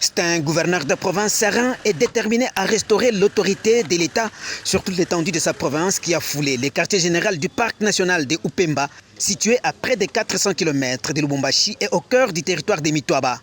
C'est un gouverneur de province serein et déterminé à restaurer l'autorité de l'État sur toute l'étendue de sa province qui a foulé les quartiers généraux du parc national de Upemba, situé à près de 400 km de Lubumbashi et au cœur du territoire des Mitwaba.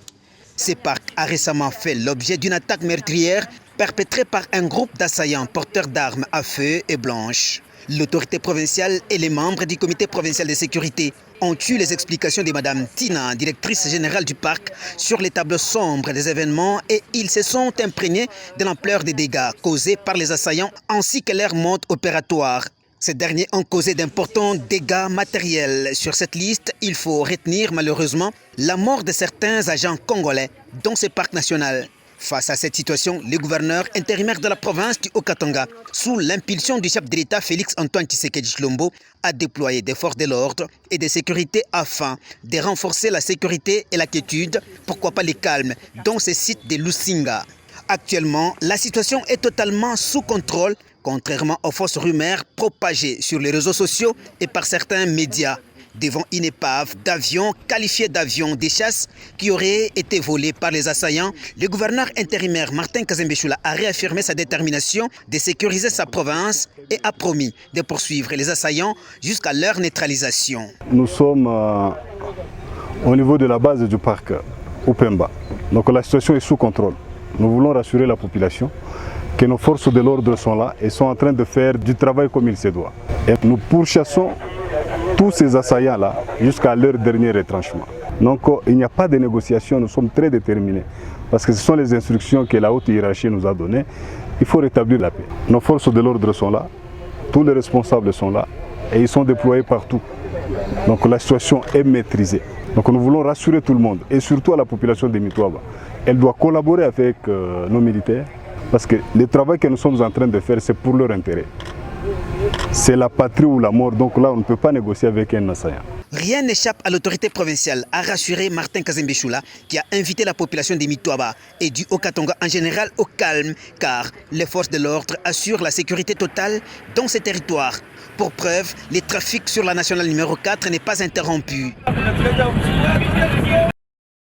Ce parc a récemment fait l'objet d'une attaque meurtrière perpétrée par un groupe d'assaillants porteurs d'armes à feu et blanches. L'autorité provinciale et les membres du comité provincial de sécurité ont eu les explications de Mme Tina, directrice générale du parc, sur les tableaux sombres des événements et ils se sont imprégnés de l'ampleur des dégâts causés par les assaillants ainsi que leur mode opératoire. Ces derniers ont causé d'importants dégâts matériels. Sur cette liste, il faut retenir malheureusement la mort de certains agents congolais dans ce parc national. Face à cette situation, le gouverneur intérimaire de la province du Haut-Katanga, sous l'impulsion du chef de l'État Félix-Antoine Tshisekedi Tshilombo, a déployé des forces de l'ordre et de sécurité afin de renforcer la sécurité et la quiétude, pourquoi pas le calme, dans ces sites de Lusinga. Actuellement, la situation est totalement sous contrôle, contrairement aux fausses rumeurs propagées sur les réseaux sociaux et par certains médias. Devant une épave d'avions qualifiée d'avions de chasse qui aurait été volée par les assaillants, le gouverneur intérimaire Martin Kazembe Choula a réaffirmé sa détermination de sécuriser sa province et a promis de poursuivre les assaillants jusqu'à leur neutralisation. Nous sommes au niveau de la base du parc Upemba. Donc la situation est sous contrôle. Nous voulons rassurer la population que nos forces de l'ordre sont là et sont en train de faire du travail comme il se doit. Et nous pourchassons tous ces assaillants-là jusqu'à leur dernier retranchement. Donc il n'y a pas de négociation, nous sommes très déterminés parce que ce sont les instructions que la haute hiérarchie nous a données. Il faut rétablir la paix. Nos forces de l'ordre sont là, tous les responsables sont là et ils sont déployés partout. Donc la situation est maîtrisée. Donc nous voulons rassurer tout le monde et surtout à la population de Mitwaba. Elle doit collaborer avec nos militaires parce que le travail que nous sommes en train de faire, c'est pour leur intérêt. C'est la patrie ou la mort, donc là on ne peut pas négocier avec un assaillant. Rien n'échappe à l'autorité provinciale, a rassuré Martin Kazembe Choula, qui a invité la population des Mitwaba et du Haut-Katanga en général au calme, car les forces de l'ordre assurent la sécurité totale dans ces territoires. Pour preuve, le trafic sur la nationale numéro 4 n'est pas interrompu.